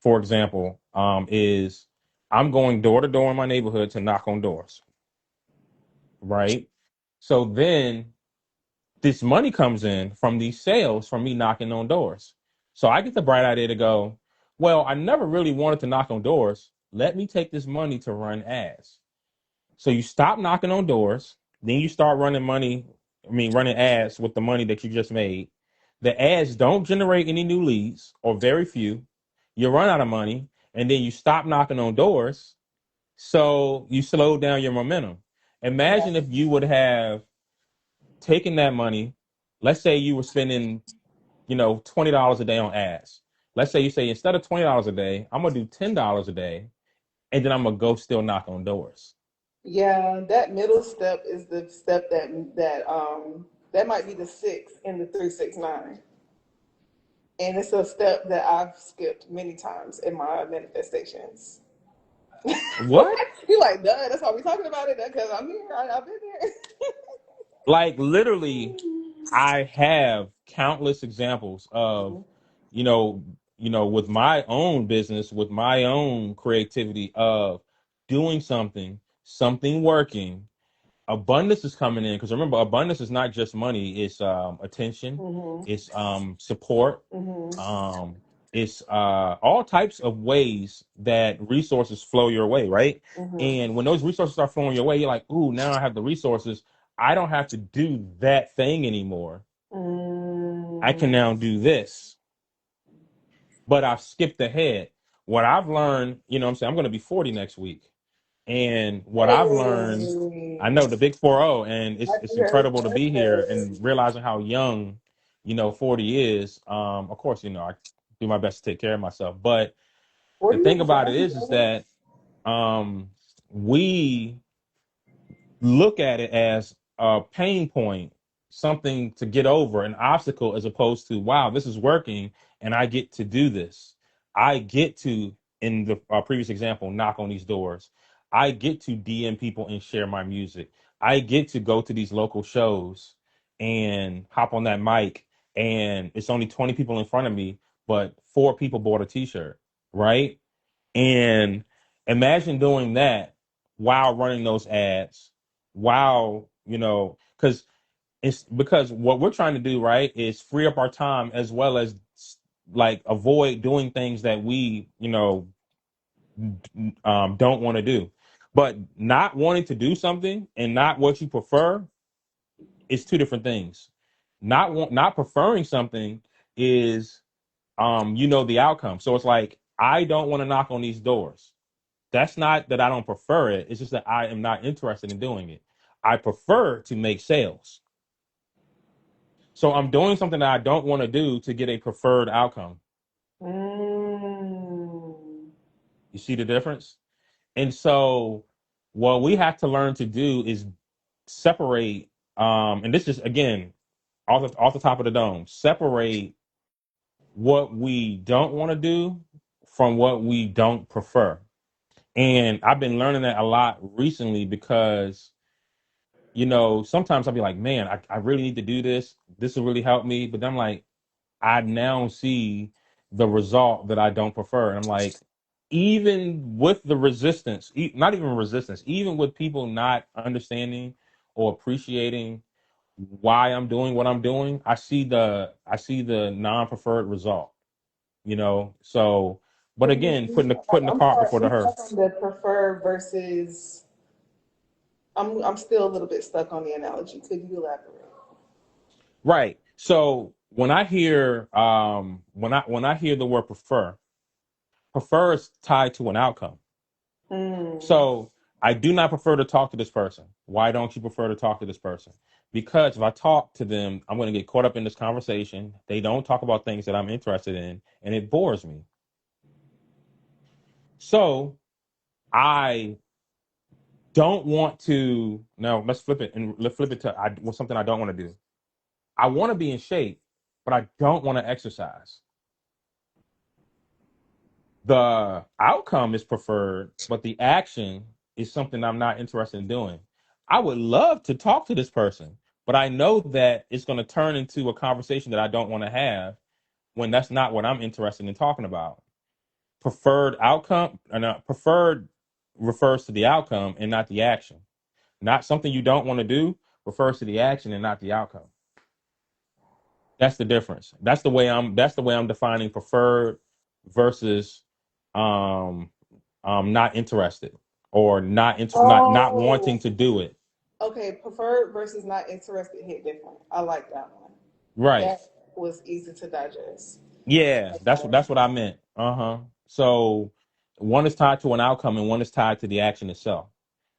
for example, is I'm going door to door in my neighborhood to knock on doors, right? So then this money comes in from these sales from me knocking on doors. So I get the bright idea to go, well, I never really wanted to knock on doors. Let me take this money to run ads. So you stop knocking on doors, then you start running ads with the money that you just made. The ads don't generate any new leads or very few. You run out of money and then you stop knocking on doors. So you slow down your momentum. Imagine if you would have taken that money. Let's say you were spending, $20 a day on ads. Let's say you say instead of $20 a day, I'm gonna do $10 a day, and then I'm gonna go still knock on doors. Yeah, that middle step is the step that might be the six in the 369. And it's a step that I've skipped many times in my manifestations. What? You're like, duh, that's why we're talking about it, because I'm here, I've been there. Like literally, I have countless examples of, you know, with my own business, with my own creativity of doing something working, abundance is coming in. Because remember, abundance is not just money; it's attention, Mm-hmm. it's support, Mm-hmm. um, it's all types of ways that resources flow your way, right? Mm-hmm. And when those resources start flowing your way, you're like, "Ooh, now I have the resources. I don't have to do that thing anymore. I can Mm. now do this." But I've skipped ahead. What I've learned, I'm saying I'm going to be 40 next week. And what I've learned, I Hey. know the big 4-0, and it's Happy early incredible to be here birthday. and realizing how young, 40 is. Of course, I do my best to take care of myself. But the 40 thing is about it young, is yo. that we look at it as a pain point, something to get over, an obstacle, as opposed to, wow, this is working and I get to do this. I get to, in the previous example, knock on these doors. I get to DM people and share my music. I get to go to these local shows and hop on that mic, and it's only 20 people in front of me, but four people bought a t-shirt, right? And imagine doing that while running those ads, while, because what we're trying to do, right, is free up our time as well as like avoid doing things that we, don't want to do. But not wanting to do something and not what you prefer is two different things. Not preferring something is the outcome. So it's like I don't want to knock on these doors. That's not that I don't prefer it. It's just that I am not interested in doing it. I prefer to make sales. So I'm doing something that I don't want to do to get a preferred outcome. Mm. You see the difference? And so what we have to learn to do is separate, and this is again off the top of the dome, separate what we don't want to do from what we don't prefer. And I've been learning that a lot recently because, sometimes I'll be like, man, I really need to do this. This will really help me. But then I'm like, I now see the result that I don't prefer. And I'm like, even with the resistance, not even resistance, even with people not understanding or appreciating why I'm doing what I'm doing, I see the non-preferred result, So, but Could you again, putting the I'm cart sorry, before the I'm stuck hearse. on the prefer versus. I'm still a little bit stuck on the analogy. Could you elaborate? Right. So when I hear the word prefer is tied to an outcome. Mm. So I do not prefer to talk to this person. Why don't you prefer to talk to this person? Because if I talk to them, I'm going to get caught up in this conversation. They don't talk about things that I'm interested in, and it bores me. So I don't want to. No, let's flip it and let's flip it to something I don't want to do. I want to be in shape, but I don't want to exercise. The outcome is preferred, but the action is something I'm not interested in doing. I would love to talk to this person, but I know that it's going to turn into a conversation that I don't want to have when that's not what I'm interested in talking about. Preferred refers to the outcome and not the action. Not something you don't want to do refers to the action and not the outcome. That's the difference. That's the way I'm defining preferred versus um not interested or not wanting Oh, to do it. okay. Preferred versus not interested hit different. I like that one. Right. That was easy to digest. Yeah, that's what I meant. Uh-huh. So one is tied to an outcome and one is tied to the action itself.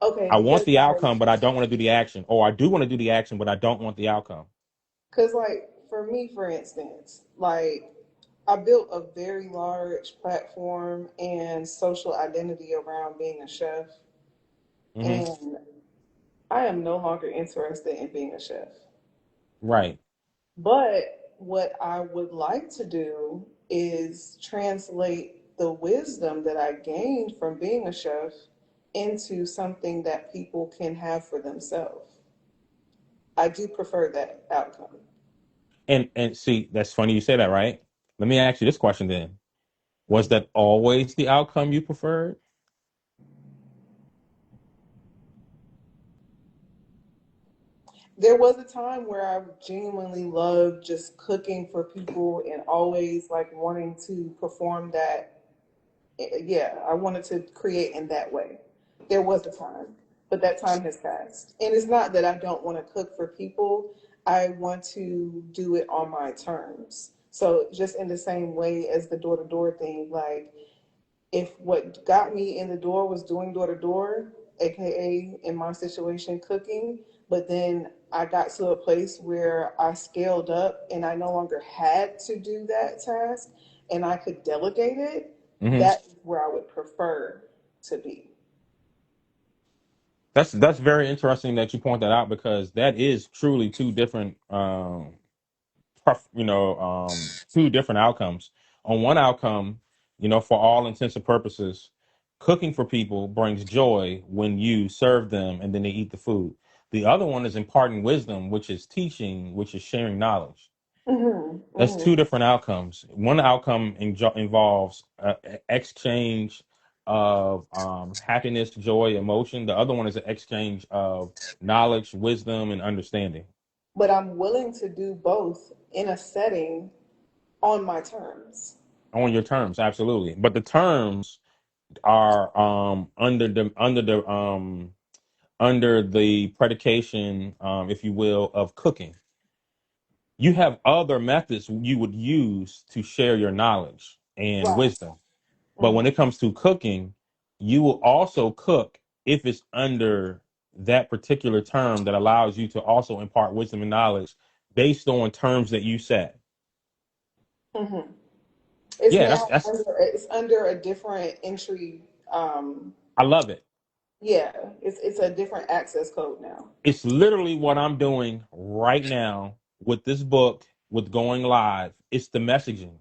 Okay, I want because the outcome, but I don't want to do the action. Or I do want to do the action, but I don't want the outcome. like for me, for instance, like I built a very large platform and social identity around being a chef, Hmm. and I am no longer interested in being a chef. Right. But what I would like to do is translate the wisdom that I gained from being a chef into something that people can have for themselves. I do prefer that outcome. And see, that's funny you say that, right? Let me ask you this question then. Was that always the outcome you preferred? There was a time where I genuinely loved just cooking for people and always like wanting to perform that. Yeah, I wanted to create in that way. There was a time, but that time has passed. And it's not that I don't want to cook for people, I want to do it on my terms. So, just in the same way as the door to door thing, like if what got me in the door was doing door to door, aka in my situation cooking, but then I got to a place where I scaled up and I no longer had to do that task and I could delegate it, Hmm. that's where I would prefer to be. That's very interesting that you point that out because that is truly two different two different outcomes. On one outcome, for all intents and purposes, cooking for people brings joy when you serve them and then they eat the food. The other one is imparting wisdom, which is teaching, which is sharing knowledge. Hmm. That's two Hmm. different outcomes. One outcome involves exchange of happiness, joy, emotion. The other one is an exchange of knowledge, wisdom, and understanding But I'm willing to do both in a setting on my terms. on your terms. Absolutely, but the terms are under the predication, if you will, of cooking. you have other methods you would use to share your knowledge and Right. wisdom. But when Mm-hmm. it comes to cooking, you will also cook if it's under that particular term that allows you to also impart wisdom and knowledge based on terms that you set. Mm-hmm. It's Yeah, now that's under a different entry. I love it. Yeah, it's a different access code now. It's literally what I'm doing right now with this book, with going live. It's the messaging.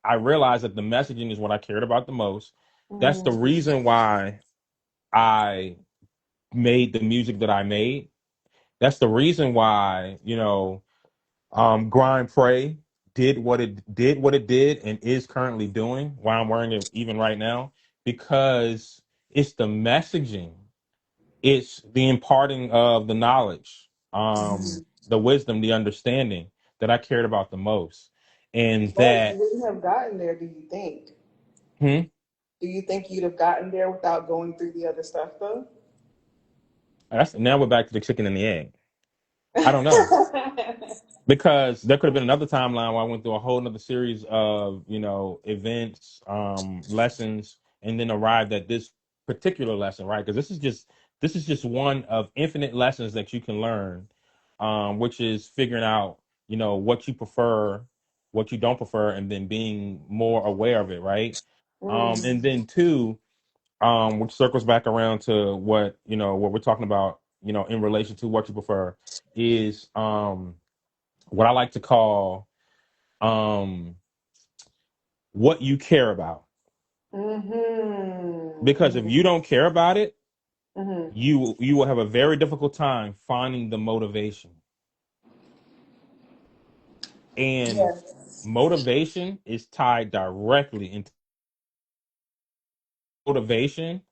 I realize that the messaging is what I cared about the most. That's the Mm-hmm. reason why I made the music that I made. That's the reason why, Grind Pray did and is currently doing, why I'm wearing it even right now, because it's the messaging, it's the imparting of the knowledge, the wisdom, the understanding that I cared about the most. And But you that wouldn't have gotten there, do you think? hmm, Do you think you'd have gotten there without going through the other stuff though? that's now we're back to the chicken and the egg. I don't know. Because there could have been another timeline where I went through a whole nother series of, events, lessons, and then arrived at this particular lesson, right? Because this is just one of infinite lessons that you can learn, which is figuring out, what you prefer, what you don't prefer, and then being more aware of it, right? And Mm. then two, which circles back around to what we're talking about, in relation to what you prefer, is what I like to call um what you care about. Because if you Mm-hmm. don't care about it, Mm-hmm. you will have a very difficult time finding the motivation. And Yes. motivation is tied directly into motivation.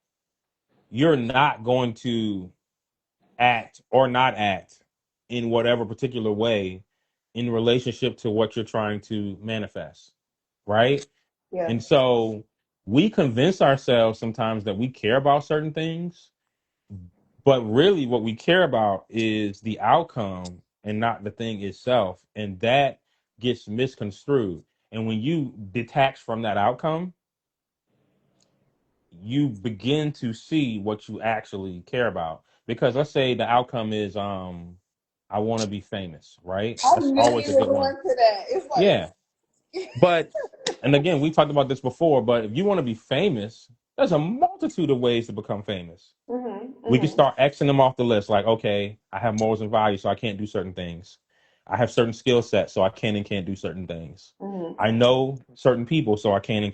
You're not going to act or not act in whatever particular way in relationship to what you're trying to manifest, right? Yeah. And so we convince ourselves sometimes that we care about certain things, but really what we care about is the outcome and not the thing itself. And that gets misconstrued. And when you detach from that outcome, you begin to see what you actually care about. Because let's say the outcome is I want to be famous, right? I That's knew always you a were good one. going to that. It's like, Yeah. But, and again, we talked about this before, but if you want to be famous, there's a multitude of ways to become famous. mm-hmm, We can mm-hmm, start Xing them off the list. Like, okay, I have morals and values, so I can't do certain things. I have certain skill sets, so I can and can't do certain things. mm-hmm, I know certain people, so I can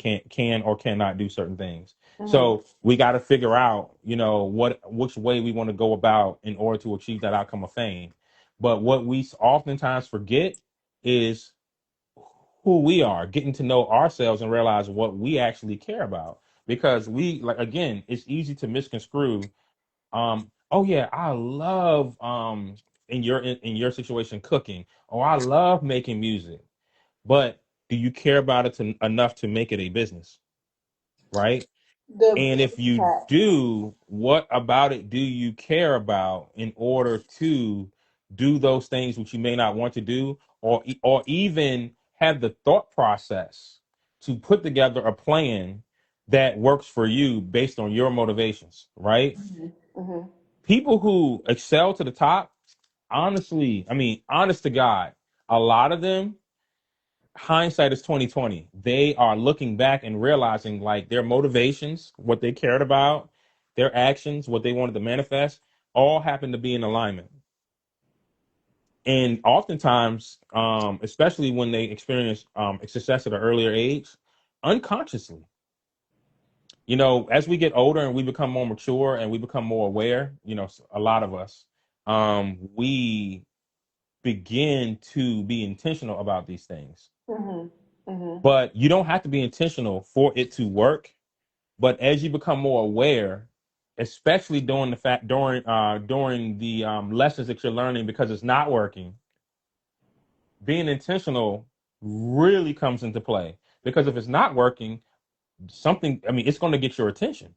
or cannot do certain things. mm-hmm. So we got to figure out, which way we want to go about in order to achieve that outcome of fame. But what we oftentimes forget is who we are, getting to know ourselves and realize what we actually care about. Because we, like, again, it's easy to misconstrue. Oh yeah, I love in your situation cooking, or I love making music. But do you care about it enough to make it a business, right? The And if you impact. do, what about it do you care about in order to do those things which you may not want to do, or even have the thought process to put together a plan that works for you based on your motivations, right? Mm-hmm, mm-hmm. People who excel to the top, honestly, I mean, honest to God, a lot of them, hindsight is 2020. They are looking back and realizing like their motivations, what they cared about, their actions, what they wanted to manifest, all happened to be in alignment. And oftentimes, especially when they experience success at an earlier age, unconsciously, as we get older and we become more mature and we become more aware, a lot of us, we begin to be intentional about these things. Mm-hmm. Mm-hmm. But you don't have to be intentional for it to work. But as you become more aware, especially during the lessons that you're learning because it's not working, being intentional really comes into play. Because if it's not working, I mean, it's going to get your attention.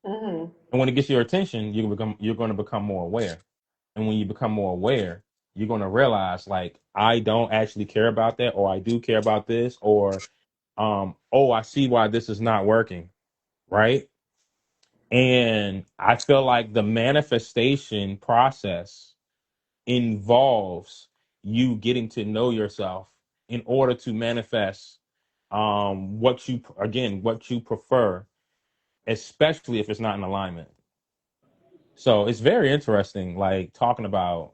Mm-hmm. And when it gets your attention, you're going to become more aware. And when you become more aware, you're going to realize like I don't actually care about that, or I do care about this, or oh, I see why this is not working, right? And I feel like the manifestation process involves you getting to know yourself in order to manifest what you, again, what you prefer, especially if it's not in alignment. So it's very interesting, like talking about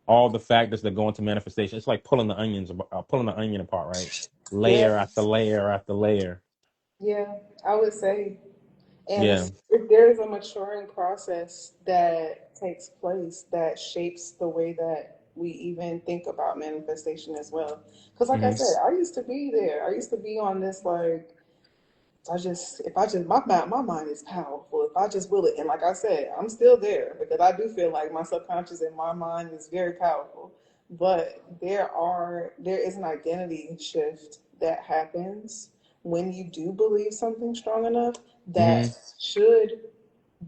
all the factors that go into manifestation. It's like pulling the onion apart, right? Yeah, Layer after layer after layer. yeah, I would say. And Yeah. if there's a maturing process that takes place that shapes the way that we even think about manifestation as well. Because, like I Hmm. said, I used to be there. I used to be on this, like, if I just, my mind is powerful. If I just will it. And like I said, I'm still there because I do feel like my subconscious and my mind is very powerful. But there is an identity shift that happens when you do believe something strong enough that Hmm. should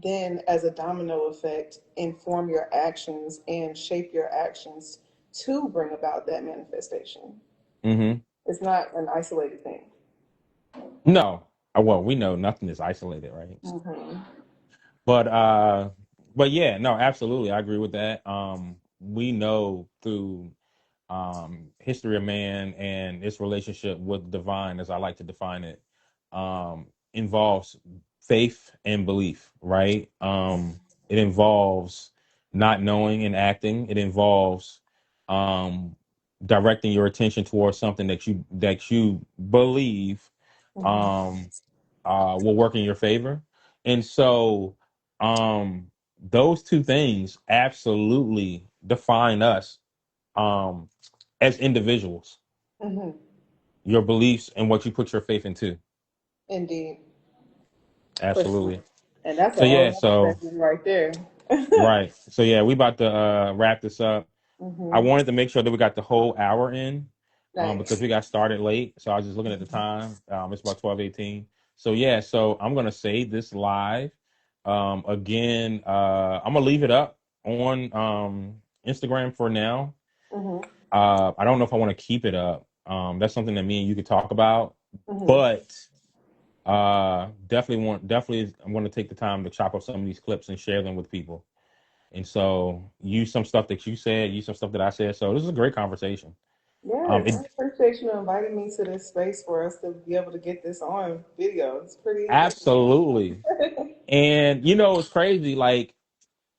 then, as a domino effect, inform your actions and shape your actions to bring about that manifestation. Hmm. It's not an isolated thing. No. Well, we know nothing is isolated, right? Hmm. But but yeah, no, absolutely. I agree with that. We know through history of man and its relationship with divine, as I like to define it, involves faith and belief, right? It involves not knowing and acting. It involves um, directing your attention towards something that you believe Hmm. um, will work in your favor. And so those two things absolutely define us um, as individuals, Hmm. your beliefs and what you put your faith into. Indeed, for sure. Absolutely. And that's a So whole yeah, other so session right there. right. So yeah, we about to wrap this up. I Hmm. wanted to make sure that we got the whole hour in because Nice. we got started late. So I was just looking at the time. It's about 12:18. So yeah, so I'm gonna save this live. Again, I'm gonna leave it up on Instagram for now. Hmm. I don't know if I want to keep it up. That's something that me and you could talk about, Hmm. but definitely I want to take the time to chop up some of these clips and share them with people. And so use some stuff that you said, use some stuff that I said. So this is a great conversation. Yes, I It appreciate you inviting me to this space for us to be able to get this on video. It's pretty interesting. absolutely. And it's crazy. Like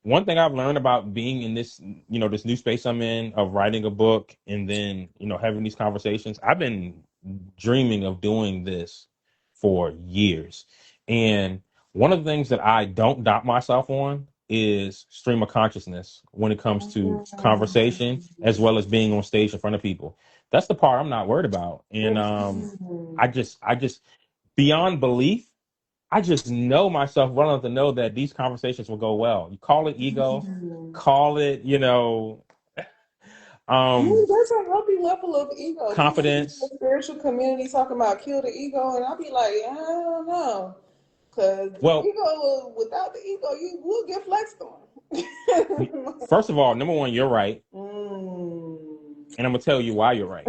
one thing I've learned about being in this, this new space I'm in of writing a book and then, having these conversations, I've been dreaming of doing this for years. And one of the things that I don't doubt myself on is stream of consciousness when it comes to conversation as well as being on stage in front of people. That's the part I'm not worried about. And I just beyond belief, I just know myself well enough to know that these conversations will go well. You call it ego, call it, I mean, um, there's a healthy level of ego. People be in the confidence. spiritual community talking about kill the ego, and I'll be like, I don't know. Because Well, ego, without the ego, you will get flexed on. first of all, number one, you're right. Mm. And I'm going to tell you why you're right.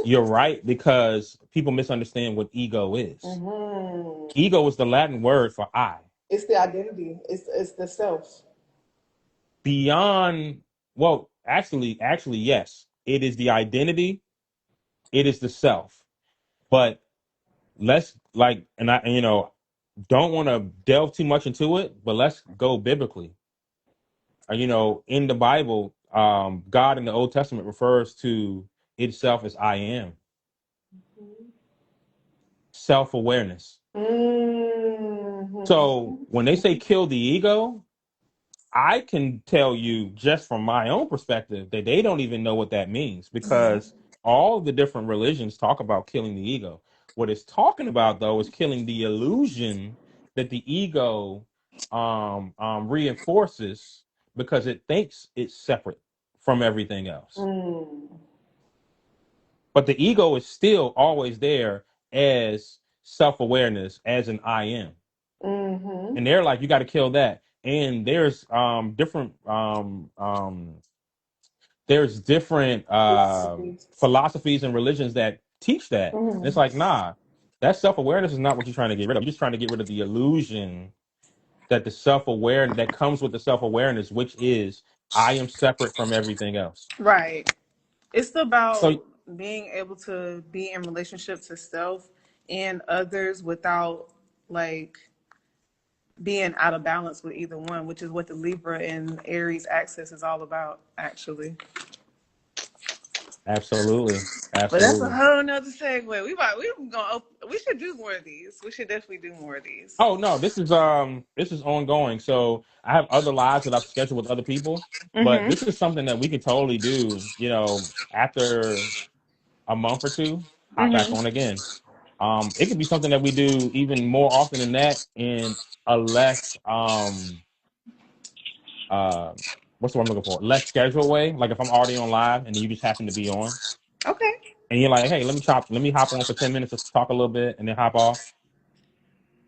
You're right because people misunderstand what ego is. Hmm. Ego is the Latin word for I. It's the identity. It's the self. Beyond, well, actually, yes, it is the identity, it is the self. But let's like, don't want to delve too much into it, but let's go biblically. In the Bible, God in the Old Testament refers to itself as I am, self awareness. So when they say Mm-hmm. kill the ego, I can tell you just from my own perspective that they don't even know what that means because all the different religions talk about killing the ego. What it's talking about, though, is killing the illusion that the ego reinforces because it thinks it's separate from everything else. Mm. But the ego is still always there as self awareness, as an I am. Mm-hmm. And they're like, you got to kill that. and there's different philosophies and religions that teach that. And it's Mhm. like, nah, that self-awareness is not what you're trying to get rid of. You're just trying to get rid of the illusion that the self-awareness that comes with the self-awareness, which is I am separate from everything else. Right. It's So about being able to be in relationship to self and others without like being out of balance with either one, which is what the Libra and Aries axis is all about, actually. absolutely, But that's a absolutely. whole nother segue. We should do more of these. We should definitely do more of these. Oh no, this is ongoing. So I have other lives that I've scheduled with other people, but Mm-hmm. this is something that we could totally do, after a month or two, hop back Mm-hmm. on again. It could be something that we do even more often than that in a less uh what's the word I'm looking for? Less scheduled way. Like if I'm already on live and you just happen to be on Okay. and you're like, hey, let me hop on for 10 minutes to talk a little bit and then hop off.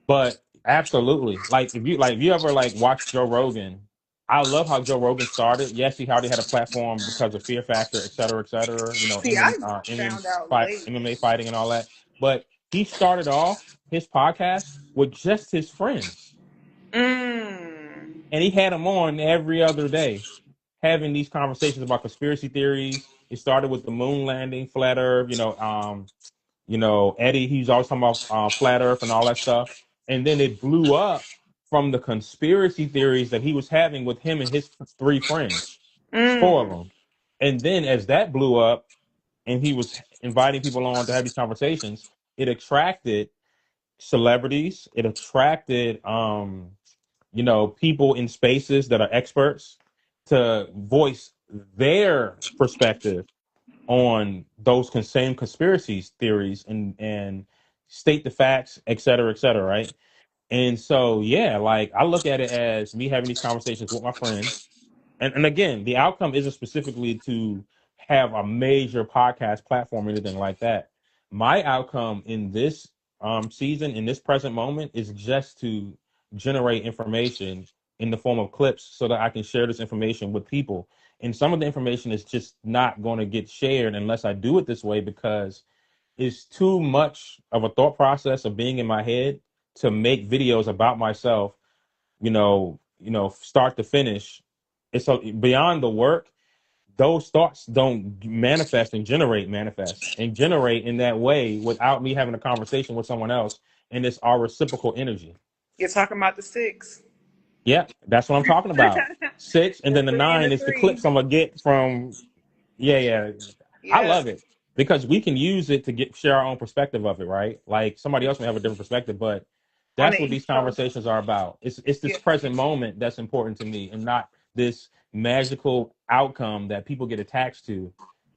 But absolutely. Like if you ever like watch Joe Rogan, I love how Joe Rogan started. Yes, he already had a platform because of Fear Factor, et cetera, et cetera. See, I found out late. MMA fighting and all that. But he started off his podcast with just his friends, Mm. and he had them on every other day, having these conversations about conspiracy theories. It started with the moon landing, flat Earth. Eddie, he's always talking about flat Earth and all that stuff. And then it blew up from the conspiracy theories that he was having with him and his three friends, four of Mm. them. And then as that blew up and he was inviting people on to have these conversations, it attracted celebrities. It attracted, people in spaces that are experts to voice their perspective on those same conspiracy theories and state the facts, et cetera, right? And so, yeah, like I look at it as me having these conversations with my friends. And again, the outcome isn't specifically to have a major podcast platform or anything like that. My outcome in this season, in this present moment, is just to generate information in the form of clips so that I can share this information with people. And some of the information is just not going to get shared unless I do it this way because it's too much of a thought process of being in my head to make videos about myself, start to finish. It's beyond the work. Those thoughts don't manifest and generate in that way without me having a conversation with someone else. And it's our reciprocal energy. You're talking about the six. Yeah, that's what I'm talking about. Six, and The then the three and nine the is the three. clips I'm gonna get from. Yeah, yeah. I Yeah. love it because we can use it to share our own perspective of it, right? Like somebody else may have a different perspective, but On that's the what these East Coast. conversations are about. It's this Yeah. present moment that's important to me and not this magical outcome that people get attached to.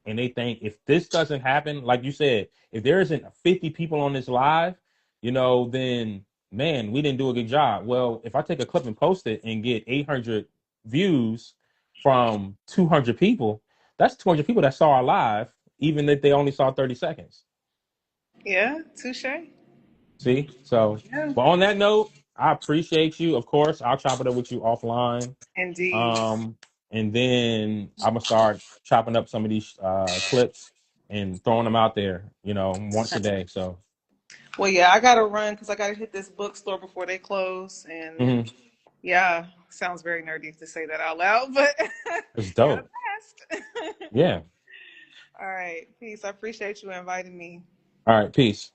And they think if this doesn't happen, like you said, if there isn't 50 people on this live, then man, we didn't do a good job. Well, if I take a clip and post it and get 800 views from 200 people, that's 200 people that saw our live, even if they only saw 30 seconds. Yeah. Touche. See? So, Yeah. but on that note, I appreciate you. Of course, I'll chop it up with you offline. Indeed. Um, and then I'm gonna start chopping up some of these clips and throwing them out there, once a day. So, Well, yeah, I gotta run because I gotta hit this bookstore before they close. And mhm, yeah, sounds very nerdy to say that out loud, but it's gotta dope. fast. Yeah. All right, peace. I appreciate you inviting me. All right. Peace.